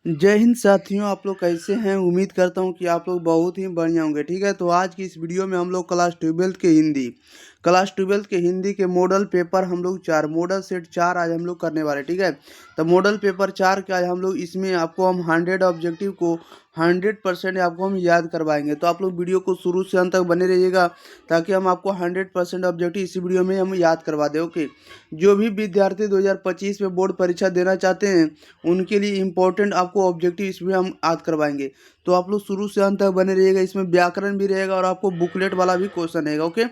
जय हिंद साथियों, आप लोग कैसे हैं। उम्मीद करता हूं कि आप लोग बहुत ही बढ़िया होंगे। ठीक है, तो आज की इस वीडियो में हम लोग क्लास ट्वेल्थ के हिंदी के मॉडल पेपर हम लोग 4 मॉडल सेट 4 आज हम लोग करने वाले। ठीक है, तो मॉडल पेपर 4 के आज हम लोग इसमें आपको हम 100 ऑब्जेक्टिव को 100% आपको हम याद करवाएंगे। तो आप लोग वीडियो को शुरू से अंत तक बने रहिएगा ताकि हम आपको 100% ऑब्जेक्टिव इसी वीडियो में हम याद करवा दें। ओके, जो भी विद्यार्थी 2025 में बोर्ड परीक्षा देना चाहते हैं उनके लिए इम्पोर्टेंट आपको ऑब्जेक्टिव इसमें हम याद करवाएंगे। तो आप लोग शुरू से अंत तक बने रहिएगा। इसमें व्याकरण भी रहेगा और आपको बुकलेट वाला भी क्वेश्चन रहेगा। ओके,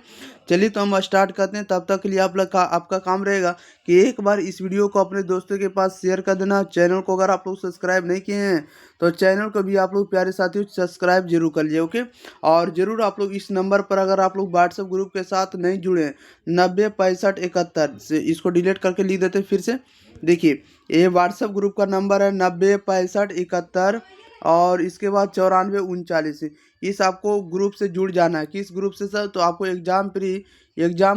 चलिए तो हम स्टार्ट करते हैं। तब तक के लिए आपका काम रहेगा कि एक बार इस वीडियो को अपने दोस्तों के पास शेयर कर देना। चैनल को अगर आप लोग सब्सक्राइब नहीं किए हैं तो चैनल को भी आप लोग प्यारे साथियों सब्सक्राइब जरूर कर लीजिए। ओके, और जरूर आप लोग इस नंबर पर अगर आप लोग व्हाट्सएप ग्रुप के साथ नहीं जुड़े 906571 से इसको डिलीट करके लिख देते फिर से। देखिए, ये व्हाट्सएप ग्रुप का नंबर है 906571 और इसके बाद 9439। इस आपको ग्रुप से जुड़ जाना है। किस ग्रुप से सर? तो आपको एग्जाम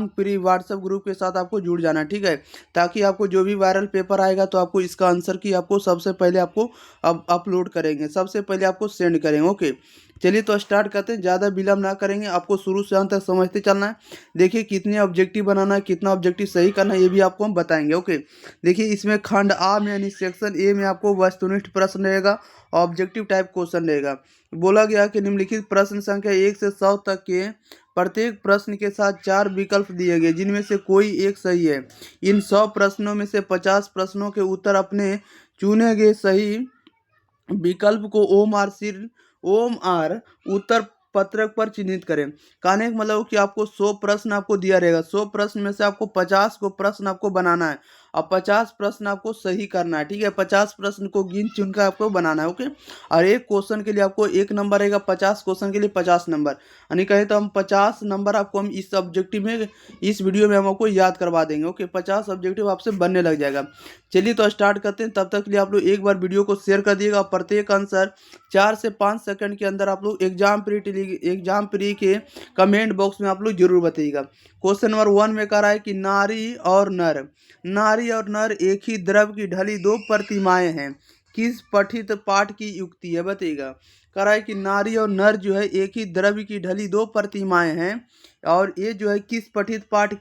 प्री व्हाट्सएप ग्रुप के साथ आपको जुड़ जाना है। ठीक है, ताकि आपको जो भी वायरल पेपर आएगा तो आपको इसका आंसर की आपको सबसे पहले आपको अब अपलोड करेंगे, सबसे पहले आपको सेंड करेंगे। ओके, चलिए तो स्टार्ट करते हैं। ज़्यादा विलम्ब ना करेंगे, आपको शुरू से अंत तक समझते चलना है। देखिए कितने ऑब्जेक्टिव बनाना है, कितना ऑब्जेक्टिव सही करना है, ये भी आपको हम बताएंगे। ओके, देखिए इसमें खंड आ में यानी सेक्शन ए में आपको वस्तुनिष्ठ प्रश्न रहेगा, ऑब्जेक्टिव टाइप क्वेश्चन रहेगा। बोला गया कि निम्नलिखित प्रश्न संख्या 1 से 100 तक के प्रत्येक प्रश्न के साथ 4 विकल्प दिए गए जिनमें से कोई एक सही है। इन 100 प्रश्नों में से 50 प्रश्नों के उत्तर अपने चुने गए सही विकल्प को ओम आर उत्तर पत्रक पर चिन्हित करें। कहने का मतलब कि आपको 100 प्रश्न आपको दिया रहेगा। 100 प्रश्न में से आपको 50 को प्रश्न आपको बनाना है और 50 प्रश्न आपको सही करना है। ठीक है, 50 प्रश्न को गिन चुन कर आपको बनाना है। ओके, और एक क्वेश्चन के लिए आपको 1 नंबर रहेगा, 50 क्वेश्चन के लिए 50 नंबर, यानी कहें तो हम 50 नंबर आपको हम इस ऑब्जेक्टिव में इस वीडियो में हम आपको याद करवा देंगे। ओके, 50 ऑब्जेक्टिव आपसे बनने लग जाएगा। चलिए तो स्टार्ट करते हैं। तब तक के लिए आप लोग एक बार वीडियो को शेयर कर दिएगा। प्रत्येक आंसर 4 से 5 सेकंड के अंदर आप लोग एग्जाम प्री के कमेंट बॉक्स में आप लोग जरूर बताइएगा। क्वेश्चन नंबर 1 में कह रहा है कि नारी और नर एक ही द्रव की ढली दो प्रतिमाएं हैं, किस पठित पाठ की युक्ति है बताइएगा। कह रहा है कि नारी और नर जो है एक ही द्रव्य की ढली दो प्रतिमाएं हैं और ये जो है किस पठित पाठ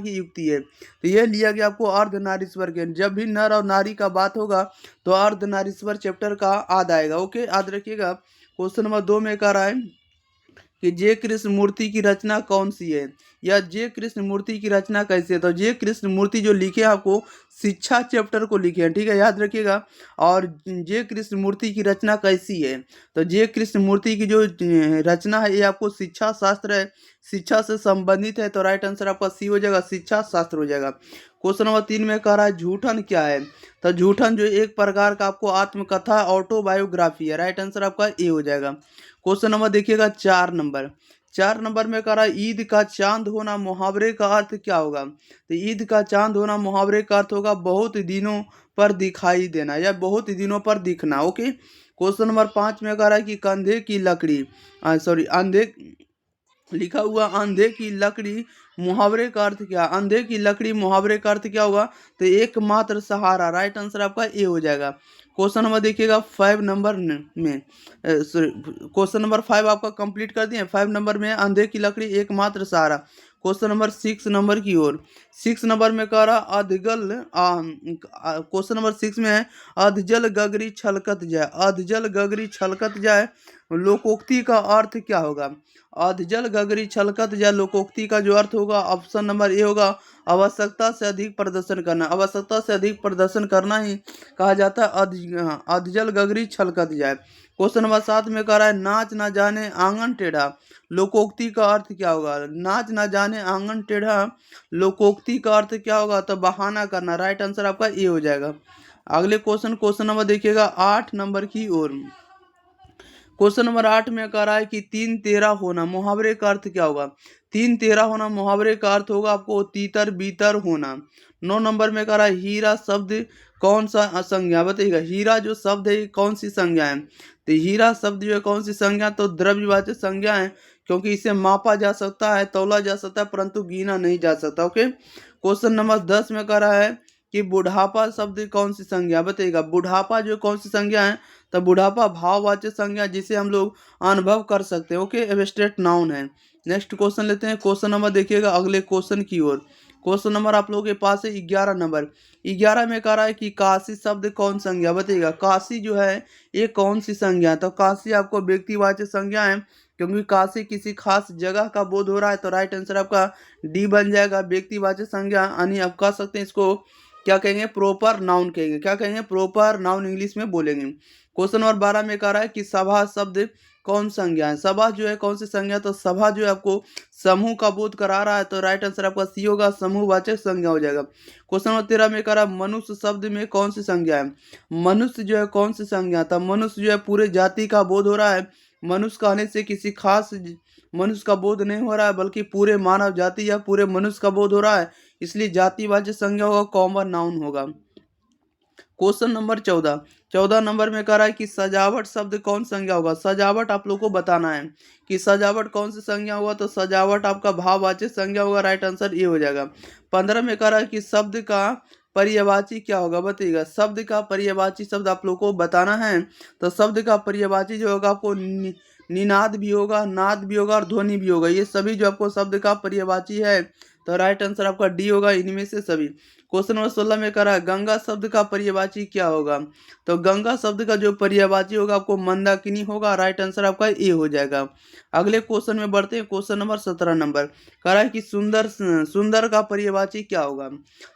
की युक्ति है। तो ये लिया गया आपको अर्धनारीश्वर के। जब भी नर और नारी का बात होगा तो अर्धनारीश्वर चैप्टर का याद आएगा। ओके, याद रखिएगा। क्वेश्चन नंबर 2 में कह रहा है कि जे कृष्ण मूर्ति की रचना कौन सी है या जे कृष्ण मूर्ति की रचना कैसी है। तो जे कृष्ण मूर्ति जो लिखे हैं आपको शिक्षा चैप्टर को लिखे हैं। ठीक है, याद रखिएगा। और जे कृष्ण मूर्ति की रचना कैसी है, तो जे कृष्ण मूर्ति की जो रचना है ये आपको शिक्षा शास्त्र है, शिक्षा से संबंधित है। तो राइट आंसर आपका सी हो जाएगा, शिक्षा शास्त्र हो जाएगा। क्वेश्चन नंबर 3 में कह रहा है झूठन क्या है। तो झूठन जो एक प्रकार का आपको आत्मकथा ऑटोबायोग्राफी है। राइट आंसर आपका ए हो जाएगा। क्वेश्चन नंबर देखिएगा 4 नंबर में कह रहा है ईद का चांद होना मुहावरे का अर्थ क्या होगा। तो ईद का चांद होना मुहावरे का अर्थ होगा बहुत दिनों पर दिखाई देना या बहुत दिनों पर दिखना। ओके, क्वेश्चन नंबर 5 में कह रहा है कि कंधे की लकड़ी अंधे लिखा हुआ अंधे की लकड़ी मुहावरे का अर्थ क्या। अंधे की लकड़ी मुहावरे का अर्थ क्या होगा। तो एकमात्र सहारा। राइट आंसर आपका ए हो जाएगा। क्वेश्चन नंबर देखिएगा 5 नंबर में क्वेश्चन नंबर 5 आपका कंप्लीट कर दिए। 5 नंबर में अंधे की लकड़ी एकमात्र सहारा। क्वेश्चन नंबर 6 नंबर की ओर 6 नंबर में कह रहा क्वेश्चन नंबर 6 में है अधजल गगरी छलकत जाए। अधजल गगरी छलकत जाए लोकोक्ति का अर्थ क्या होगा। अधजल गगरी छलकत जाए लोकोक्ति का जो अर्थ होगा ऑप्शन नंबर ए होगा आवश्यकता से अधिक प्रदर्शन करना। आवश्यकता से अधिक प्रदर्शन करना ही कहा जाता है अधजल गगरी छलकत जाए। क्वेश्चन नंबर 7 में कह रहा है नाच ना जाने आंगन टेढ़ा लोकोक्ति का अर्थ क्या होगा। नाच ना जाने आंगन टेढ़ा लोकोक्ति का अर्थ क्या होगा। तो बहाना करना। राइट आंसर आपका ए हो जाएगा। अगले क्वेश्चन नंबर देखिएगा 8 नंबर की ओर। क्वेश्चन नंबर 8 में कह रहा है कि 3 तेरा होना मुहावरे का अर्थ क्या होगा। 3 तेरा होना मुहावरे का अर्थ होगा आपको तीतर बीतर होना। 9 नंबर में कह रहा है हीरा शब्द कौन सा संज्ञा बताइएगा। हीरा जो शब्द है कौन सी संज्ञा है। तो हीरा शब्द जो है कौन सी संज्ञा, तो द्रव्यवाचक संज्ञा है क्योंकि इसे मापा जा सकता है, तौला जा सकता है, परंतु गिना नहीं जा सकता। ओके, क्वेश्चन नंबर 10 में कह रहा है कि बुढ़ापा शब्द कौन सी संज्ञा बताइएगा। बुढ़ापा जो कौन सी संज्ञा है, तो बुढ़ापा भाववाचक संज्ञा जिसे हम लोग अनुभव कर सकते हैं। ओके, एब्स्ट्रैक्ट नाउन है। नेक्स्ट क्वेश्चन लेते हैं। क्वेश्चन नंबर देखिएगा अगले क्वेश्चन की ओर। क्वेश्चन नंबर आप लोगों के पास है 11 नंबर। 11 में कह रहा है कि काशी शब्द कौन संज्ञा बताइएगा। काशी जो है ये कौन सी संज्ञा है, तो काशी आपको व्यक्तिवाचक संज्ञा है, क्योंकि काशी किसी खास जगह का बोध हो रहा है, तो राइट आंसर आपका डी बन जाएगा। व्यक्तिवाचक संज्ञा यानी आप कह सकते हैं इसको क्या कहेंगे, प्रॉपर नाउन कहेंगे। क्या कहेंगे, प्रॉपर नाउन इंग्लिश में बोलेंगे। क्वेश्चन नंबर 12 में कह रहा है कि सभा शब्द कौन संज्ञा है। सभा जो है कौन सी संज्ञा, तो सभा जो है आपको समूह का बोध करा रहा है, तो राइट आंसर आपका सी होगा, समूहवाचक संज्ञा हो जाएगा। क्वेश्चन नंबर 13 में कह रहा है मनुष्य शब्द में कौन सी संज्ञा है। मनुष्य जो है कौन सी संज्ञा था, मनुष्य जो है पूरे जाति का बोध हो रहा है। मनुष्य कहने से किसी खास मनुष्य का बोध नहीं हो रहा है, बल्कि पूरे मानव जाति या पूरे मनुष्य का बोध हो रहा है, इसलिए जातिवाचक संज्ञा होगा, कॉमन नाउन होगा। क्वेश्चन नंबर 14 नंबर में कह रहा है कि सजावट शब्द कौन संज्ञा होगा। सजावट आप लोग को बताना है कि सजावट कौन सी संज्ञा होगा, तो सजावट आपका भाववाचक संज्ञा होगा, राइट आंसर ये हो जाएगा। 15 में कह रहा है कि शब्द का पर्यायवाची क्या होगा बताइएगा। शब्द का पर्यायवाची शब्द आप लोग को बताना है, तो शब्द का पर्यायवाची जो होगा आपको निनाद भी होगा, नाद भी होगा और ध्वनि भी होगा। ये सभी जो आपको शब्द का पर्यायवाची है, तो राइट आंसर आपका डी होगा, इनमें से सभी। क्वेश्चन नंबर 16 में कह रहा है गंगा शब्द का पर्यायवाची क्या होगा, तो गंगा शब्द का जो पर्यायवाची होगा आपको मंदाकिनी होगा, राइट आंसर आपका ए हो जाएगा। अगले क्वेश्चन में बढ़ते हैं। क्वेश्चन नंबर 17 नंबर कह रहा है कि सुंदर का पर्यायवाची क्या होगा,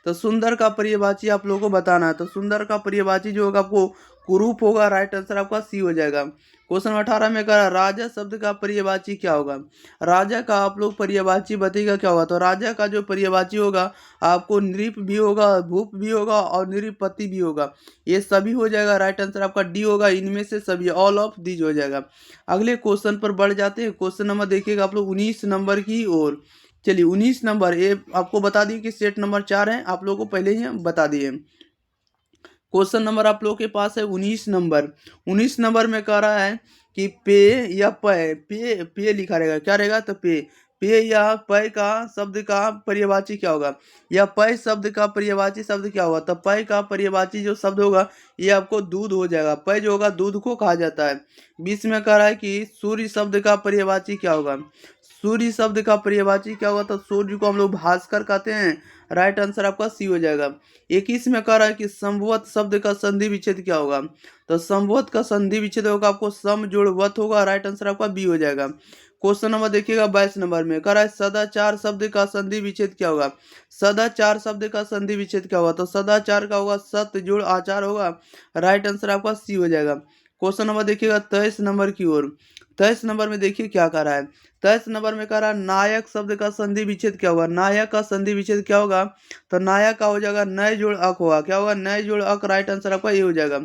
तो सुंदर का पर्यायवाची आप लोगों को बताना है, तो सुंदर का पर्यायवाची जो होगा आपको कुरूप होगा, राइट आंसर आपका सी हो जाएगा। क्वेश्चन 18 में कह रहा है राजा शब्द का पर्यायवाची क्या होगा। राजा का आप लोग पर्यायवाची बताइएगा क्या होगा, तो राजा का जो पर्यायवाची होगा आपको नृप भी होगा, भूप भी होगा और नृपति भी होगा, ये सभी हो जाएगा, राइट आंसर आपका डी होगा, इनमें से सभी, ऑल ऑफ दीज हो जाएगा। अगले क्वेश्चन पर बढ़ जाते हैं। क्वेश्चन नंबर देखिएगा आप लोग 19 नंबर की ओर। चलिए 19 नंबर ये आपको बता दिए कि सेट नंबर 4 है, आप लोगों को पहले ही बता दिए। क्वेश्चन नंबर आप लोगों के पास है 19 नंबर। 19 नंबर में कह रहा है कि पे या पे लिखा रहेगा, क्या रहेगा, तो पे या पय का शब्द का पर्यायवाची क्या होगा, या पय शब्द का पर्यायवाची शब्द क्या होगा, तो पय का पर्यायवाची जो शब्द होगा ये आपको दूध हो जाएगा। पय जो होगा दूध को कहा जाता है। 20 में कह रहा है कि सूर्य शब्द का पर्यायवाची क्या होगा। सूर्य शब्द का पर्यायवाची क्या होगा, तो सूर्य को हम लोग भास्कर कहते हैं, राइट आंसर आपका सी हो जाएगा। 21 में कह रहा है कि संभवत शब्द का संधि विच्छेद क्या होगा, तो संभवत का संधि विच्छेद होगा आपको सम जोड़ वत होगा, राइट आंसर आपका बी हो जाएगा। क्वेश्चन नंबर देखिएगा 22 नंबर में कह रहा है सदाचार शब्द का संधि विच्छेद क्या होगा। सदाचार शब्द का संधि विच्छेद क्या होगा, तो सदाचार का होगा सत्य जोड़ आचार होगा, राइट आंसर आपका सी हो जाएगा। क्वेश्चन नंबर देखिएगा 23 नंबर की ओर। 23 नंबर में देखिए क्या कह रहा है। 23 नंबर में कह रहा है नायक शब्द का संधि विच्छेद क्या होगा। नायक का संधि विच्छेद क्या होगा, तो नायक का हो जाएगा नय जोड़ अक होगा, क्या होगा, नय जोड़ अक, राइट आंसर आपका ये हो जाएगा।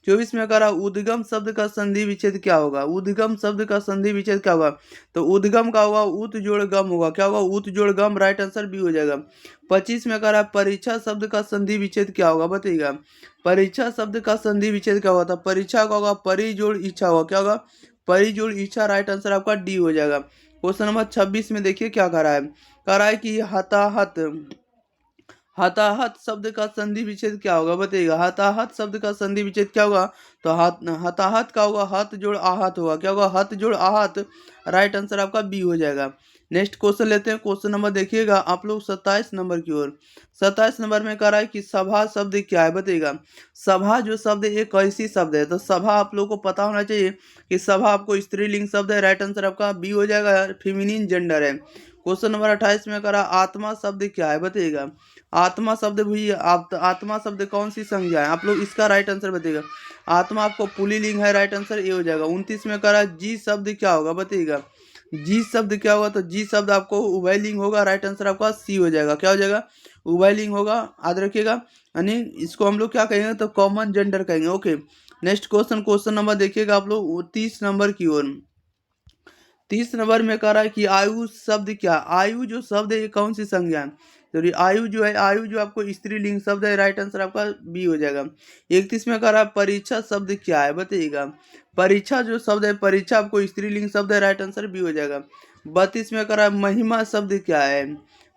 24 में कह रहा है उद्गम शब्द का संधि विच्छेद क्या होगा। उद्गम शब्द का संधि विच्छेद क्या होगा, तो उद्गम का होगा उत जोड़ गम होगा, क्या होगा, उत जोड़ गम, राइट आंसर बी हो जाएगा। 25 में कह रहा है परीक्षा शब्द का संधि विच्छेद क्या होगा बताइएगा। परीक्षा शब्द का संधि विच्छेद क्या होगा, तो परीक्षा का होगा परि जोड़ इच्छा होगा, क्या होगा, परि जोड़ इच्छा, राइट आंसर आपका डी हो जाएगा। क्वेश्चन नंबर 26 में देखिए क्या कह रहा है। कह रहा है कि हताहत हताहत शब्द का संधि विच्छेद क्या होगा बताइएगा। हताहत शब्द का संधि विच्छेद क्या होगा, तो हताहत का होगा हत जोड़ आहत होगा, क्या होगा, हत जोड़ आहत, राइट आंसर आपका बी हो जाएगा। नेक्स्ट क्वेश्चन लेते हैं। क्वेश्चन नंबर देखिएगा आप लोग 27 नंबर की ओर। 27 नंबर में कह रहा है कि सभा शब्द क्या है बताइएगा। सभा जो शब्द एक ऐसी शब्द है, तो सभा आप लोग को पता होना चाहिए कि सभा आपको स्त्रीलिंग शब्द है, राइट आंसर आपका बी हो जाएगा, फेमिनिन जेंडर है। क्वेश्चन नंबर 28 में कह रहा आत्मा शब्द क्या है बताइएगा। आत्मा शब्द भी आत्मा शब्द कौन सी संज्ञा है, आप लोग इसका राइट आंसर बताइएगा। आत्मा आपको पुल्लिंग है, राइट आंसर ये हो जाएगा। 29 में कह रहा है जी शब्द क्या होगा बताइएगा। जी शब्द क्या होगा, तो जी शब्द आपको उभयलिंग होगा, राइट आंसर आपका सी हो जाएगा, क्या हो जाएगा, उभयलिंग होगा, याद रखिएगा। यानी इसको हम लोग क्या कहेंगे, तो कॉमन जेंडर कहेंगे। ओके, नेक्स्ट क्वेश्चन नंबर देखिएगा आप लोग 30 नंबर की ओर। 30 नंबर में कह रहा है कि आयु शब्द क्या, आयु जो शब्द है ये कौन सी संज्ञा है, तो ये आयु जो है, आयु जो आपको स्त्रीलिंग शब्द है, राइट आंसर आपका बी हो जाएगा। 31 में कह रहा है परीक्षा शब्द क्या है बताइएगा। परीक्षा जो शब्द है, परीक्षा आपको स्त्रीलिंग शब्द है, राइट आंसर बी हो जाएगा। 32 में कह रहा है महिमा शब्द क्या है।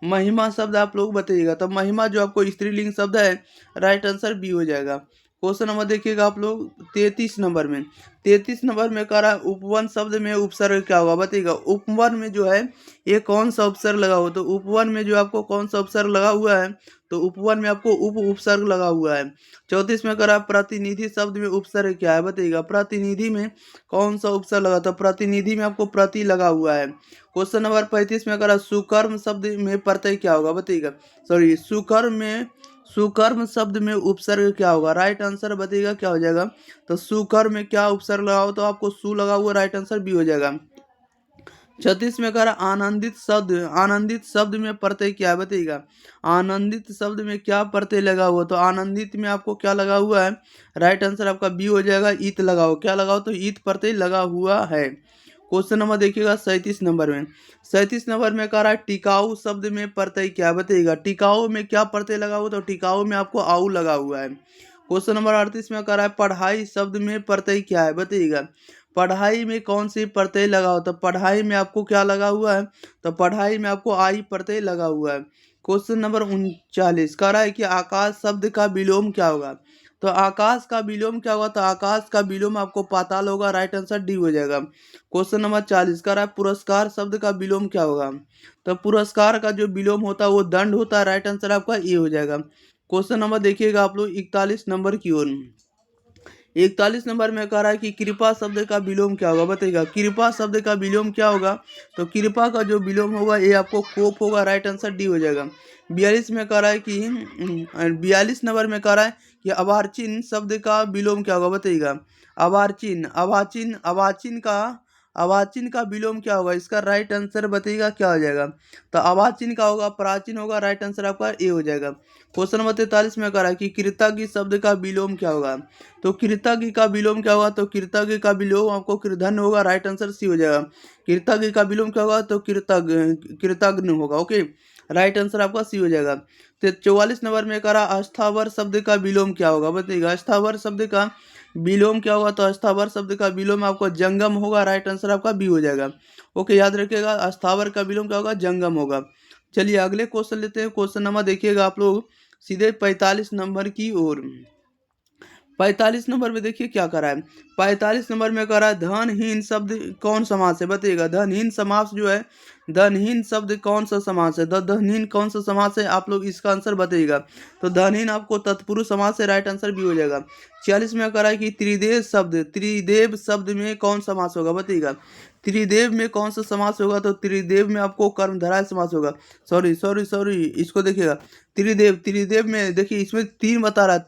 महिमा शब्द आप लोग बताइएगा। तो महिमा जो आपको स्त्रीलिंग शब्द है, राइट आंसर बी हो जाएगा। क्वेश्चन नंबर देखिएगा आप लोग 33 नंबर में। 33 नंबर में कह रहा है उपवन शब्द में उपसर्ग क्या होगा बताइएगा। उपवन में जो है ये कौन सा उपसर्ग लगा हुआ, तो उपवन में जो आपको कौन सा उपसर्ग लगा हुआ है, तो उपवन में आपको उपसर्ग लगा हुआ है। 34 में कह रहा है प्रतिनिधि शब्द में उपसर्ग क्या है बताइएगा। प्रतिनिधि में कौन सा उपसर्ग लगा, तो प्रतिनिधि में आपको प्रति लगा हुआ है। क्वेश्चन नंबर 35 में करा सुकर्म शब्द में प्रत्यय क्या होगा बताइएगा। सॉरी, सुकर्म शब्द में उपसर्ग क्या होगा, राइट आंसर बताइएगा क्या हो जाएगा। तो सुकर्म में क्या उपसर्ग लगाओ, तो आपको सु लगा हुआ, राइट आंसर बी हो जाएगा। 36 में कह रहा आनंदित शब्द में प्रत्यय क्या है बताइएगा। आनंदित शब्द में क्या प्रत्यय लगा हुआ, तो आनंदित में आपको क्या लगा हुआ है, राइट आंसर आपका बी हो जाएगा। ईत लगाओ, क्या लगाओ, तो ईत प्रत्यय लगा हुआ है। क्वेश्चन नंबर देखिएगा 37 नंबर में। 37 नंबर में कह रहा है टिकाऊ शब्द में प्रत्यय क्या बताइएगा। टिकाऊ में क्या प्रत्यय लगा हुआ, तो टिकाऊ में आपको आऊ लगा हुआ है। क्वेश्चन नंबर 38 में कह रहा है पढ़ाई शब्द में प्रत्यय क्या है बताइएगा। पढ़ाई में कौन सी प्रत्यय लगा हुआ, तो पढ़ाई में आपको क्या लगा हुआ है, तो पढ़ाई में आपको आई प्रत्यय लगा हुआ है। क्वेश्चन नंबर 39 कह रहा है कि आकाश शब्द का विलोम क्या होगा, तो आकाश का विलोम क्या होगा, तो आकाश का विलोम आपको पाताल होगा, राइट आंसर डी हो जाएगा। क्वेश्चन नंबर 40 कह रहा है पुरस्कार शब्द का विलोम क्या होगा, तो पुरस्कार का जो विलोम होता है वो दंड होता है, राइट आंसर आपका ए हो जाएगा। क्वेश्चन नंबर देखिएगा आप लोग 41 नंबर की ओर। 41 नंबर में कह रहा है कि कृपा शब्द का विलोम क्या होगा बताइएगा। कृपा शब्द का विलोम क्या होगा, तो कृपा का जो विलोम होगा ये आपको कोप होगा, राइट आंसर डी हो जाएगा। 42 में कह रहा है कि 42 नंबर में कह रहा है कि अवार्चिन शब्द का विलोम क्या होगा बताइएगा। अवार्चिन अवाचिन अवाचिन का अवाचिन का विलोम क्या होगा, इसका राइट आंसर बताइएगा क्या हो जाएगा। तो अवाचिन का होगा प्राचीन होगा, राइट आंसर आपका ए हो जाएगा। क्वेश्चन नंबर 43 में कह रहा है कि कृतज्ञ शब्द का विलोम क्या होगा, तो कृतज्ञ का विलोम क्या होगा, तो कृतज्ञ का विलोम आपको कृधन्य होगा, राइट आंसर सी हो जाएगा। कृतज्ञ का विलोम क्या होगा, तो कृतज्ञ होगा, ओके, राइट आंसर आपका सी हो जाएगा। तो 44 नंबर में करा अस्थावर शब्द का विलोम क्या होगा बताइएगा। अस्थावर शब्द का विलोम क्या होगा, तो अस्थावर शब्द का विलोम आपको जंगम होगा, राइट आंसर आपका बी हो जाएगा। ओके, याद रखिएगा अस्थावर का विलोम क्या होगा, जंगम होगा। चलिए अगले क्वेश्चन लेते हैं। क्वेश्चन नंबर देखिएगा आप लोग सीधे 45 नंबर की ओर। 45 नंबर में देखिए क्या करा है। 45 नंबर में करा है धनहीन शब्द कौन समास है बताइएगा। धनहीन समास जो है, धनहीन शब्द कौन सा समास है, धनहीन कौन सा समास है, आप लोग इसका आंसर बताइएगा। तो धनहीन आपको तत्पुरुष समास है, राइट आंसर भी हो जाएगा। 46 में करा है कि त्रिदेव शब्द में कौन समास होगा बताइएगा। त्रिदेव में कौन सा समास होगा, तो त्रिदेव में आपको कर्मधारय समास होगा। सॉरी इसको देखिएगा। त्रिदेव में देखिए इसमें तीन बता रहा है,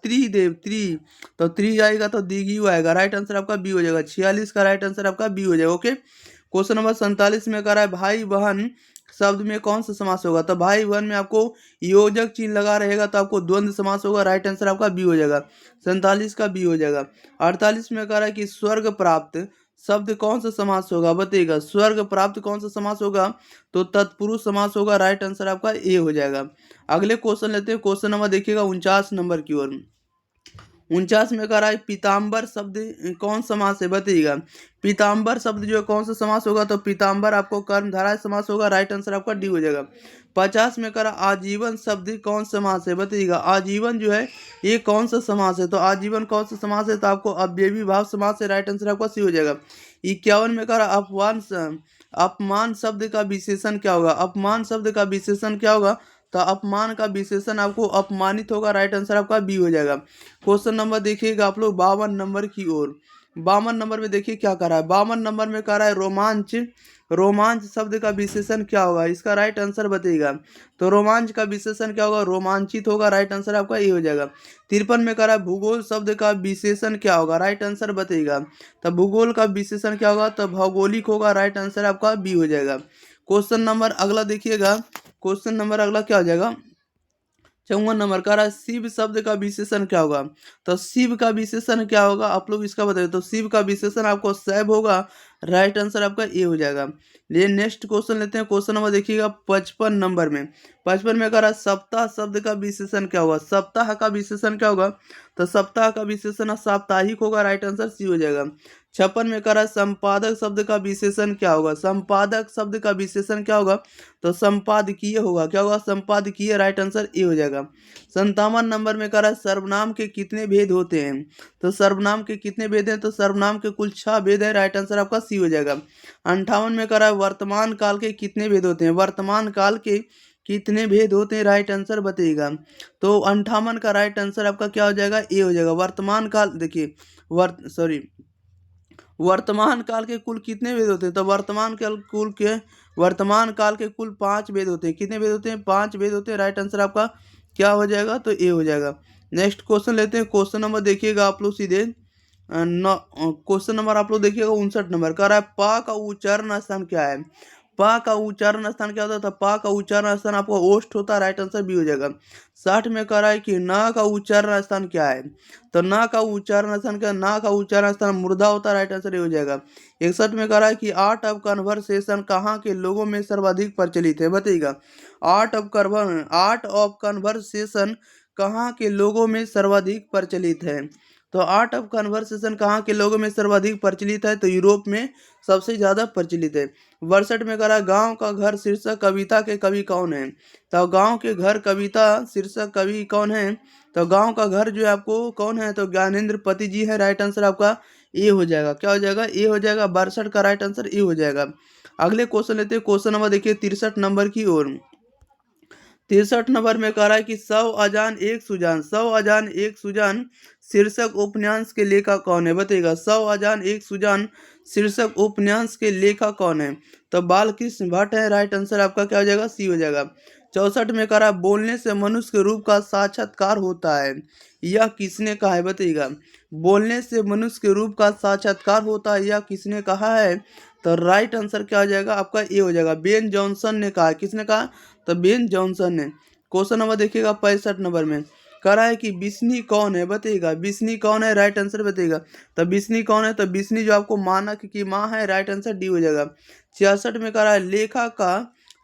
तो त्रि आएगा तो दीर्घयू आएगा, राइट आंसर आपका बी हो जाएगा। 46 का राइट आंसर आपका बी हो जाएगा। ओके, क्वेश्चन नंबर 47 में कह रहा है भाई बहन शब्द में कौन सा समास होगा, तो भाई बहन में आपको योजक चिन्ह लगा रहेगा तो आपको द्वंद्व समास होगा, राइट आंसर आपका बी हो जाएगा। 47 का बी हो जाएगा। 48 में कह रहा है कि स्वर्ग प्राप्त शब्द कौन सा समास होगा बताइएगा। स्वर्ग प्राप्त कौन सा समास होगा, तो तत्पुरुष समास होगा, राइट आंसर आपका ए हो जाएगा। अगले क्वेश्चन लेते हैं। क्वेश्चन नंबर देखिएगा 49 नंबर की ओर। 49 में कह रहा है पीताम्बर शब्द कौन समास है बताइएगा। पीताम्बर शब्द जो है कौन सा समास होगा, तो पीताम्बर आपको कर्मधारय समास होगा, राइट आंसर आपका डी हो जाएगा। 50 में कह रहा आजीवन शब्द कौन समास है बताइएगा। आजीवन जो है ये कौन सा समास है, तो आजीवन कौन सा समास है, तो आपको अव्ययी भाव समास है, राइट आंसर आपका सी हो जाएगा। 51 में कह रहा अपमान शब्द का विशेषण क्या होगा। अपमान शब्द का विशेषण क्या होगा, तो अपमान का विशेषण आपको अपमानित होगा, राइट आंसर आपका बी हो जाएगा। क्वेश्चन नंबर देखिएगा आप लोग 52 नंबर की ओर। 52 नंबर में देखिए क्या कर रहा है। 52 नंबर में कह रहा है रोमांच। रोमांच शब्द का विशेषण क्या होगा, इसका राइट आंसर बताइएगा। तो रोमांच का विशेषण क्या होगा, रोमांचित होगा, राइट आंसर आपका ये हो जाएगा। 53 में कह रहा है भूगोल शब्द का विशेषण क्या होगा, राइट आंसर बताइएगा। तो भूगोल का विशेषण क्या होगा, तो भौगोलिक होगा, राइट आंसर आपका बी हो जाएगा। क्वेश्चन नंबर अगला देखिएगा। क्वेश्चन नंबर अगला क्या हो जाएगा 54 नंबर का रहा है शिव शब्द का विशेषण क्या होगा। तो शिव का विशेषण क्या होगा आप लोग इसका बताइए। तो शिव का विशेषण आपको शैव होगा, राइट आंसर आपका ए हो जाएगा। ये नेक्स्ट क्वेश्चन लेते हैं। क्वेश्चन नंबर देखिएगा 55 नंबर में। 55 में कह रहा है सप्ताह शब्द का विशेषण क्या होगा। सप्ताह का विशेषण क्या होगा, तो सप्ताह का विशेषण साप्ताहिक होगा, राइट आंसर सी हो जाएगा। 56 में कह रहा है संपादक शब्द का विशेषण क्या होगा। संपादक शब्द का विशेषण क्या होगा, तो संपादकीय होगा। क्या होगा, संपादकीय, राइट आंसर ए हो जाएगा। 57 नंबर में कह रहा है सर्वनाम के कितने भेद होते हैं, तो सर्वनाम के कितने भेद हैं, तो सर्वनाम के कुल 6 भेद है, राइट आंसर आपका सी हो जाएगा। 58 में कह रहा है वर्तमान काल के कितने भेद होते हैं। वर्तमान काल के कितने भेद होते हैं, राइट आंसर बताइएगा। तो 58 का राइट आंसर आपका क्या हो जाएगा, ए हो जाएगा। वर्तमान काल देखिए वर्तमान काल के कुल कितने वेद होते हैं, तो वर्तमान काल के कुल 5 वेद होते हैं। कितने वेद होते हैं, 5 वेद होते हैं, राइट आंसर आपका क्या हो जाएगा, तो ए हो जाएगा। नेक्स्ट क्वेश्चन लेते हैं। क्वेश्चन नंबर देखिएगा आप लोग सीधे क्वेश्चन नंबर आप लोग देखिएगा 59 नंबर। कह रहा है पा का उच्चारण स्थान क्या है। पा का उच्चारण स्थान क्या होता है, तो पा का उच्चारण स्थान आपको ओष्ठ होता है, राइट आंसर बी हो जाएगा। 60 में कह रहा है कि ना का उच्चारण स्थान क्या है, तो ना का उच्चारण स्थान क्या, ना का उच्चारण स्थान मूर्धा होता है, राइट आंसर ये हो जाएगा। 61 में कह रहा है कि आर्ट ऑफ कन्वर्सेशन कहाँ के लोगों में सर्वाधिक प्रचलित है, बताइएगा। आर्ट ऑफ कन्वर्सेशन कहाँ के लोगों में सर्वाधिक प्रचलित है, तो आर्ट ऑफ कन्वर्सेशन कहाँ के लोगों में सर्वाधिक प्रचलित है, तो यूरोप में सबसे ज़्यादा प्रचलित है। 62 में करा गांव का घर शीर्षक कविता के कवि कौन है, तो गांव के घर कविता शीर्षक कवि कौन है, तो गांव का घर जो है आपको कौन है, तो ज्ञानेंद्र पति जी है, राइट आंसर आपका ए हो जाएगा। क्या हो जाएगा, ए हो जाएगा। 62 का राइट आंसर ए हो जाएगा। अगले क्वेश्चन लेते हैं। क्वेश्चन नंबर देखिए 63 नंबर की ओर। 63 नंबर में कह रहा है कि सौ अजान एक सुजान शीर्षक उपन्यास के लेखक कौन है, बताइएगा। सौ अजान एक सुजान शीर्षक उपन्यास के लेखक कौन है, तो बालकृष्ण भट्ट है, राइट आंसर आपका क्या हो जाएगा, सी हो जाएगा। 64 में कह रहा है बोलने से मनुष्य के रूप का साक्षात्कार होता है, यह किसने कहा है, बताइएगा। बोलने से मनुष्य के रूप का साक्षात्कार होता है, यह किसने कहा है, तो राइट आंसर क्या हो जाएगा आपका ए हो जाएगा। बेन जॉनसन ने कहा। किसने कहा, तो बेन जॉनसन ने। क्वेश्चन नंबर देखिएगा 65 नंबर में। कह रहा है कि बिस्नी कौन है, बताइएगा। बिस्नी कौन है, राइट आंसर बताइएगा। तो बिस्नी कौन है, तो बिस्नी जो आपको मानक की माँ है, राइट आंसर डी हो जाएगा। 66 में कह रहा है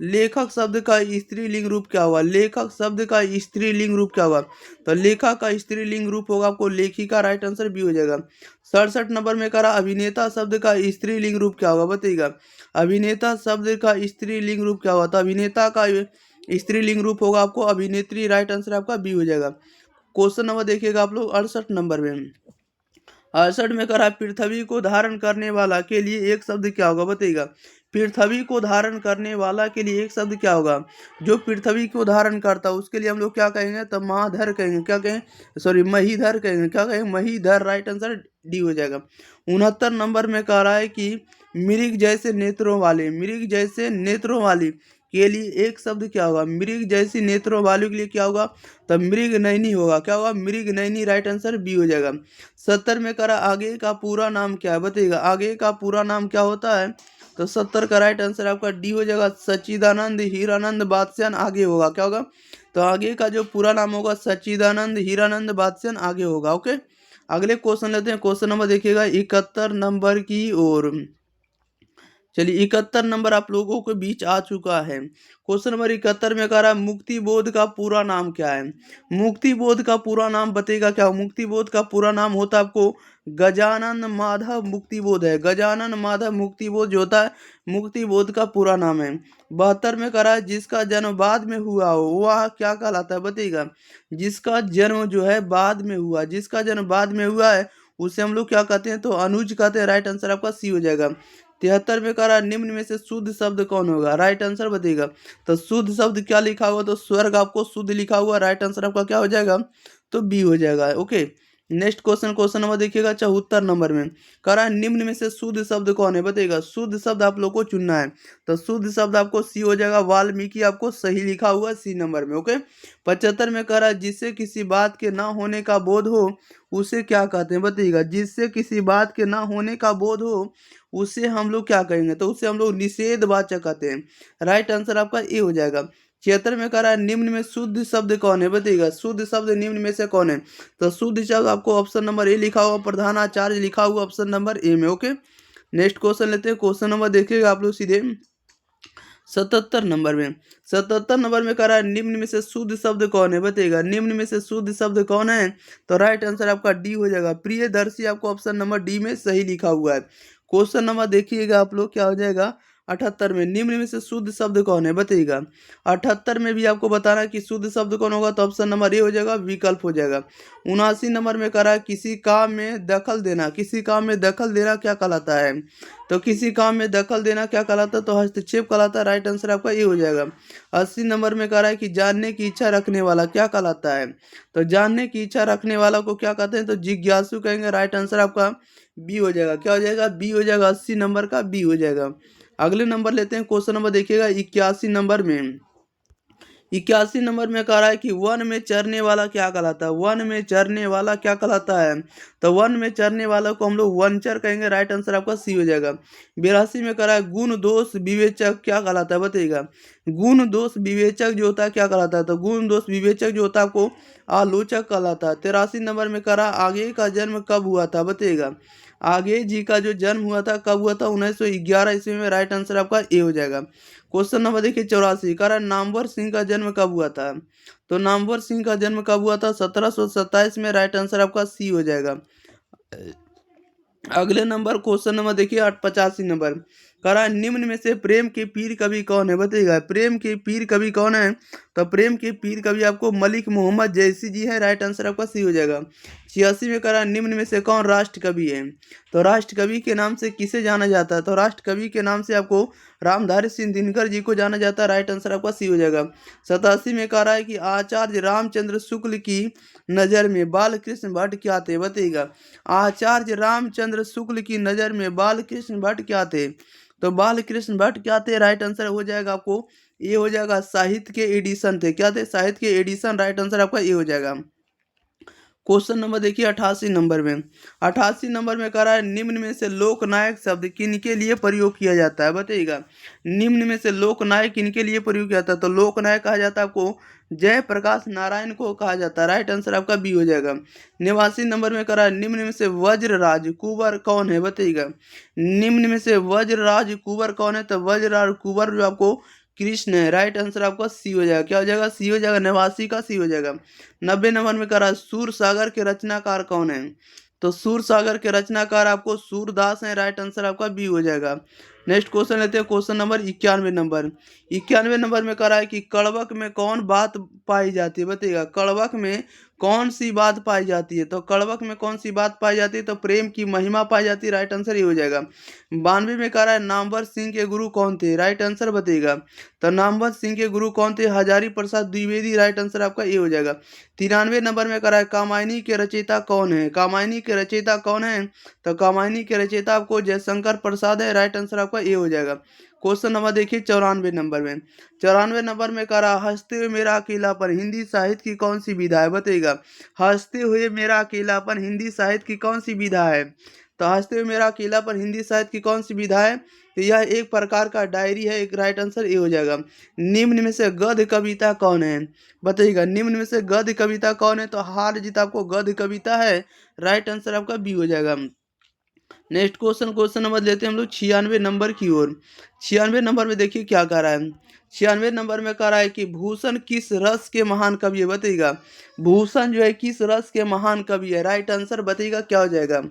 लेखक शब्द का स्त्रीलिंग रूप क्या हुआ। लेखक शब्द का स्त्रीलिंग रूप क्या हुआ, तो लेखक का स्त्रीलिंग रूप होगा आपको लेखिका, राइट आंसर बी हो जाएगा। 67 नंबर में कह रहा अभिनेता शब्द का स्त्रीलिंग रूप क्या होगा, बताइएगा। अभिनेता शब्द का स्त्रीलिंग रूप क्या हुआ, तो अभिनेता का स्त्रीलिंग रूप होगा आपको अभिनेत्री, राइट आंसर आपका बी हो जाएगा। क्वेश्चन नंबर देखिएगा आप लोग 68 नंबर में। 68 में कह रहा है पृथ्वी को धारण करने वाला के लिए एक शब्द क्या होगा, बताइएगा। पृथ्वी को धारण करने वाला के लिए एक शब्द क्या होगा, जो पृथ्वी को धारण करता है उसके लिए हम लोग क्या कहेंगे, तो महाधर कहेंगे। क्या कहें, सॉरी महीधर कहेंगे। क्या कहेंगे, महीधर, राइट आंसर डी हो जाएगा। 69 नंबर में कह रहा है कि मृग जैसे नेत्रों वाली के लिए एक शब्द क्या होगा। मृग जैसी नेत्रों वालों के लिए क्या होगा, तो मृग नयनी होगा। क्या होगा, मृग नयनी, राइट आंसर बी हो जाएगा। 70 में करा आगे का पूरा नाम क्या है, बताइएगा। आगे का पूरा नाम क्या होता है, तो 70 का राइट आंसर आपका डी हो जाएगा। सच्चिदानंद हीरानंद बादशाह आगे होगा। क्या होगा, तो आगे का जो पूरा नाम होगा सच्चिदानंद हीरानंद बादशाह आगे होगा। ओके, अगले क्वेश्चन लेते हैं। क्वेश्चन नंबर देखिएगा 71 नंबर की ओर। चलिए 71 नंबर आप लोगों के बीच आ चुका है। क्वेश्चन नंबर 71 में कह रहा है मुक्ति बोध का पूरा नाम क्या है। मुक्ति बोध का पूरा नाम बताइएगा क्या। मुक्ति बोध का पूरा नाम होता है आपको गजानन माधव मुक्ति बोध है। गजानन माधव मुक्ति बोध जो होता है मुक्ति बोध का पूरा नाम है। 72 में कह रहा है जिसका जन्म बाद में हुआ हो वह क्या कहलाता है, बताइएगा। जिसका जन्म जो है बाद में हुआ, जिसका जन्म बाद में हुआ है उसे हम लोग क्या कहते हैं, तो अनुज कहते हैं, राइट आंसर आपका सी हो जाएगा। 73 में कह रहा है निम्न में से शुद्ध शब्द कौन होगा, राइट आंसर बताइएगा। तो शुद्ध शब्द क्या लिखा हुआ, तो स्वर्ग आपको शुद्ध लिखा हुआ, राइट आंसर आपका क्या हो जाएगा, तो बी हो जाएगा। ओके, नेक्स्ट क्वेश्चन नंबर देखिएगा 74 नंबर में। कह रहा है निम्न में से शुद्ध शब्द कौन है, बताइएगा। शुद्ध शब्द आप लोग को चुनना है, तो शुद्ध शब्द आपको सी हो जाएगा। वाल्मीकि आपको सही लिखा हुआ सी नंबर में। ओके, 75 में कह रहा है जिससे किसी बात के ना होने का बोध हो उसे क्या कहते हैं, बताइएगा। जिससे किसी बात के ना होने का बोध हो उसे हम लोग क्या कहेंगे, तो उसे हम लोग निषेधवाचक कहते हैं, राइट आंसर आपका ए हो जाएगा। 76 में कह रहा है निम्न में शुद्ध शब्द कौन है, बताइएगा। शुद्ध शब्द निम्न में से कौन है, तो शुद्ध शब्द आपको ऑप्शन नंबर ए लिखा हुआ, प्रधानाचार्य लिखा हुआ ऑप्शन नंबर ए में। ओके, नेक्स्ट क्वेश्चन लेते हैं। क्वेश्चन नंबर देखिएगा आप लोग सीधे 77 नंबर में। 77 नंबर में कह रहा है निम्न में से शुद्ध शब्द कौन है, बताइएगा। निम्न में से शुद्ध शब्द कौन है, तो राइट आंसर आपका डी हो जाएगा। प्रियदर्शी आपको ऑप्शन नंबर डी में सही लिखा हुआ है। क्वेश्चन नंबर देखिएगा आप लोग क्या हो जाएगा 78 में। निम्न में से शुद्ध शब्द कौन है, बताइएगा। 78 में भी आपको बताना कि शुद्ध शब्द कौन होगा, तो ऑप्शन नंबर ए हो जाएगा, विकल्प हो जाएगा। 79 नंबर में कह रहा है किसी काम में दखल देना। किसी काम में दखल देना क्या कहलाता है, तो किसी काम में दखल देना क्या कहलाता है, तो हस्तक्षेप कहलाता है। राइट आंसर आपका ये हो जाएगा। 80 नंबर में कह रहा है कि जानने की इच्छा रखने वाला क्या कहलाता है, तो जानने की इच्छा रखने वाला को क्या कहते हैं, तो जिज्ञासु कहेंगे। राइट आंसर आपका बी हो जाएगा। क्या हो जाएगा, बी हो जाएगा। 80 नंबर का बी हो जाएगा। अगले नंबर लेते हैं। क्वेश्चन नंबर देखिएगा 81 नंबर में। 81 नंबर में कह रहा है कि वन में चरने वाला क्या कहलाता है, वन में चरने वाला क्या कहलाता है, तो वन में चरने वाला को हम लोग वनचर कहेंगे। राइट आंसर आपका सी हो जाएगा। 82 में कह रहा है गुण दोष विवेचक क्या कहलाता है, बताइएगा। गुण दोष विवेचक जो होता है क्या कहलाता है, तो गुण दोष विवेचक जो होता है आपको आलोचक कहलाता है। 83 नंबर में कह रहा है आगे का जन्म कब हुआ था, बताइएगा। आगे जी का जो जन्म हुआ था कब हुआ था, 1911 ईस्वी में। राइट आंसर आपका ए हो जाएगा। क्वेश्चन नंबर देखिए 84 कह रहा है नामवर सिंह का जन्म कब हुआ था, तो नामवर सिंह का जन्म कब हुआ था, 1727 में। राइट आंसर आपका सी हो जाएगा। अगले नंबर क्वेश्चन नंबर देखिए 85 नंबर कह रहा है निम्न में से प्रेम के पीर कवि कौन है, बताइएगा। प्रेम के पीर कवि कौन है, तो प्रेम के पीर कवि आपको मलिक मोहम्मद जैसी जी है। राइट आंसर आपका सी हो जाएगा। 86 में कह रहा है निम्न में से कौन राष्ट्र कवि है, तो राष्ट्र कवि के नाम से किसे जाना जाता है, तो राष्ट्र कवि के नाम से आपको रामधारी सिंह दिनकर जी को जाना जाता है। राइट आंसर आपका सी हो जाएगा। 87 में कह रहा है कि आचार्य रामचंद्र शुक्ल की नज़र में बालकृष्ण भट्ट क्या थे, बताइएगा। आचार्य रामचंद्र शुक्ल की नज़र में बालकृष्ण भट्ट क्या थे, तो बालकृष्ण भट्ट क्या थे। राइट आंसर हो जाएगा आपको ये हो जाएगा साहित्य के एडिशन थे। क्या थे, साहित्य के एडिशन। राइट आंसर आपका ये हो जाएगा। क्वेश्चन नंबर देखिए 88 नंबर में। 88 नंबर में कह रहा है निम्न में से लोकनायक शब्द किनके लिए प्रयोग किया जाता है, बताइएगा। निम्न में से लोकनायक किनके लिए प्रयोग किया जाता है, तो लोकनायक कहा जाता है आपको जयप्रकाश नारायण को कहा जाता है। राइट आंसर आपका बी हो जाएगा। 89 नंबर में कह रहा है निम्न में से वज्रराज कुंवर कौन है, बताइएगा। निम्न में से वज्रराज कुंवर कौन है, तो वज्रराज कुंवर जो आपको कृष्ण है। राइट आंसर आपका सी हो जाएगा। क्या हो जाएगा, सी हो जाएगा। 89 का सी हो जाएगा। 90 नंबर में कह रहा है सूर सागर के रचनाकार कौन है, तो सूर सागर के रचनाकार आपको सूरदास हैं। राइट आंसर आपका बी हो जाएगा। नेक्स्ट क्वेश्चन लेते हैं। Question number 91 number. 91 नंबर में कह रहा है कि कड़वक में कौन बात पाई जाती है, बताइएगा। कड़वक में कौन सी बात पाई जाती है, तो कड़वक में कौन सी बात पाई जाती है, तो प्रेम की महिमा पाई जाती है। राइट आंसर ये हो जाएगा। 92 में कह रहा है नामवर सिंह के गुरु कौन थे, राइट आंसर बताइएगा। तो नामवर सिंह के गुरु कौन थे, हजारी प्रसाद द्विवेदी। राइट आंसर आपका ये हो जाएगा। 93 नंबर में कह रहा है कामायनी के रचयिता कौन है, कामायनी के रचयिता कौन है, तो कामायनी के रचयिता आपको जयशंकर प्रसाद है। राइट आंसर आपका ये हो जाएगा। क्वेश्चन नंबर देखिए 94 नंबर में। 94 नंबर में कह रहा हंसते हुए मेरा अकेलापन हिंदी साहित्य की कौन सी विधा है, बताइएगा। हंसते हुए मेरा अकेलापन हिंदी साहित्य की कौन सी विधा है, तो हंसते हुए मेरा अकेलापन हिंदी साहित्य की कौन सी विधा है, तो यह एक प्रकार का डायरी है। एक राइट आंसर ये हो जाएगा। निम्न में से गद्य कविता कौन है, बताइएगा। निम्न में से गद्य कविता कौन है, तो हार जीत आपको गद्य कविता है। राइट आंसर आपका बी हो जाएगा। नेक्स्ट क्वेश्चन नंबर लेते हैं हम लोग 96 नंबर की ओर। 96 नंबर में देखिए क्या कह रहा है। 96 नंबर में कह रहा है कि भूषण किस रस के महान कवि है, बताइएगा। भूषण जो है किस रस के महान कवि है, राइट आंसर बताइएगा क्या हो जाएगा।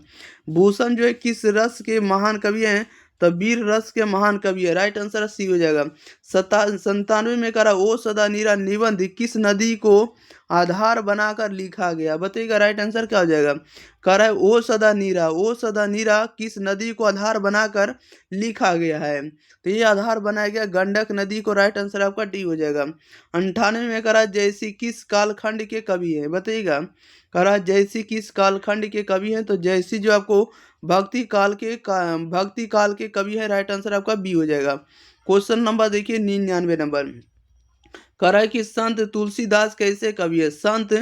भूषण जो है किस रस के महान कवि हैं, तो वीर रस के महान कवि है। राइट आंसर सी हो जाएगा। 97 में कह रहा ओ सदा नीरा निबंध किस नदी को आधार बनाकर लिखा गया, बताइएगा। राइट आंसर क्या हो जाएगा। कह रहा है ओ सदा नीरा किस नदी को आधार बनाकर लिखा गया है, तो ये आधार बनाया गया गंडक नदी को। राइट आंसर आपका डी हो जाएगा। 98 में कह रहा है जयसी किस कालखंड के कवि है, बताइएगा। कह रहा है जयसी किस कालखंड के कवि हैं, तो जयसी जो आपको भक्ति काल के कवि है। राइट आंसर आपका बी हो जाएगा। क्वेश्चन नंबर देखिए 99 नंबर। कह रहा है कि संत तुलसीदास कैसे कवि है, संत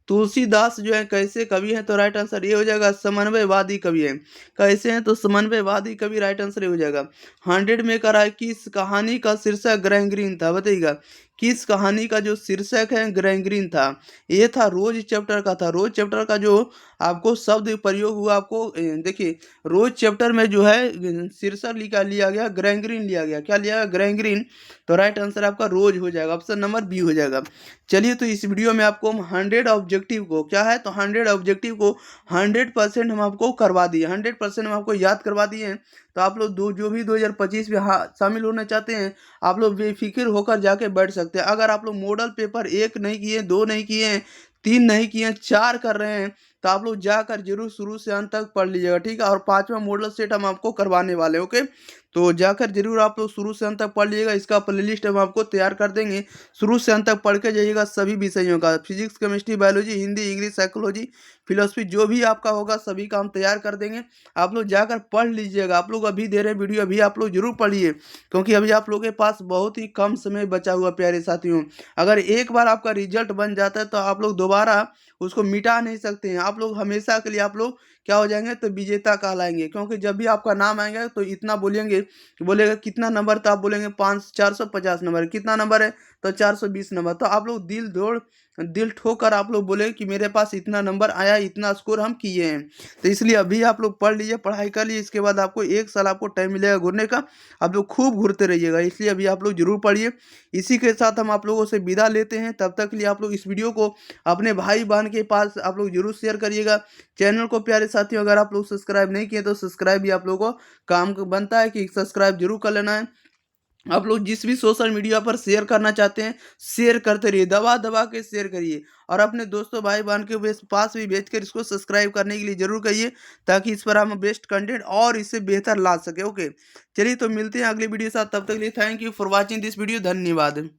तुलसीदास जो है कैसे कवि है, तो राइट आंसर ये हो जाएगा समन्वयवादी कवि है। कैसे हैं, तो समन्वयवादी कवि। राइट आंसर ये हो जाएगा। 100 में कह रहा है किस कहानी का शीर्षक गृहग्रीन था, बताइएगा। किस कहानी का जो शीर्षक है गैंग्रीन था। ये था रोज चैप्टर का था। रोज चैप्टर का जो आपको शब्द प्रयोग हुआ आपको देखिए रोज चैप्टर में जो है शीर्षक लिया गया गैंग्रीन लिया गया। क्या लिया गया? गैंग्रीन। तो राइट आंसर आपका रोज हो जाएगा, ऑप्शन नंबर बी हो जाएगा। चलिए तो इस वीडियो में आपको हम 100 ऑब्जेक्टिव को क्या है तो 100 ऑब्जेक्टिव को 100% हम आपको करवा दिए, 100% हम आपको याद करवा दिए हैं। तो आप लोग जो भी 2025 में शामिल होना चाहते हैं, आप लोग बेफिक्र होकर जाके बैठ सकते हैं। अगर आप लोग मॉडल पेपर 1 नहीं किए, 2 नहीं किए, 3 नहीं किए, 4 कर रहे हैं, तो आप लोग जाकर जरूर शुरू से अंत तक पढ़ लीजिएगा, ठीक है। और 5वां मॉडल सेट हम आपको करवाने वाले हैं, ओके। तो जाकर जरूर आप लोग शुरू से अंत तक पढ़ लीजिएगा। इसका प्लेलिस्ट हम आपको तैयार कर देंगे, शुरू से अंत तक पढ़ के जाइएगा सभी विषयों का, physics, chemistry, biology, Hindi, English, psychology, philosophy, जो भी आपका होगा सभी का हम तैयार कर देंगे। आप लोग जाकर पढ़ लीजिएगा। आप लोग अभी दे रहे हैं वीडियो, अभी आप लोग जरूर पढ़िए, क्योंकि अभी आप लोगों के पास बहुत ही कम समय बचा हुआ प्यारे साथियों। अगर एक बार आपका रिजल्ट बन जाता है तो आप लोग दोबारा उसको मिटा नहीं सकते हैं। आप लोग हमेशा के लिए आप लोग क्या हो जाएंगे तो विजेता कहलाएंगे, क्योंकि जब भी आपका नाम आएगा तो इतना बोलेंगे, बोलेगा कितना नंबर, तो आप बोलेंगे 450 नंबर। कितना नंबर है तो 420 नंबर। तो आप लोग दिल ठोकर आप लोग बोले कि मेरे पास इतना नंबर आया, इतना स्कोर हम किए हैं। तो इसलिए अभी आप लोग पढ़ लीजिए, पढ़ाई कर लीजिए। इसके बाद आपको 1 साल आपको टाइम मिलेगा घूरने का, आप लोग खूब घूरते रहिएगा। इसलिए अभी आप लोग जरूर पढ़िए। इसी के साथ हम आप लोगों से विदा लेते हैं। तब तक के लिए आप लोग इस वीडियो को अपने भाई बहन के पास आप लोग जरूर शेयर करिएगा। चैनल को प्यारे साथियों अगर आप लोग सब्सक्राइब नहीं किए तो सब्सक्राइब भी आप लोगों को काम बनता है कि सब्सक्राइब जरूर कर लेना है। आप लोग जिस भी सोशल मीडिया पर शेयर करना चाहते हैं शेयर करते रहिए, दबा दबा के शेयर करिए, और अपने दोस्तों भाई बहन के पास भी भेजकर इसको सब्सक्राइब करने के लिए जरूर कहिए, ताकि इस पर हम बेस्ट कंटेंट और इससे बेहतर ला सके, ओके। चलिए तो मिलते हैं अगली वीडियो के साथ, तब तक के लिए thank you for watching this video, धन्यवाद।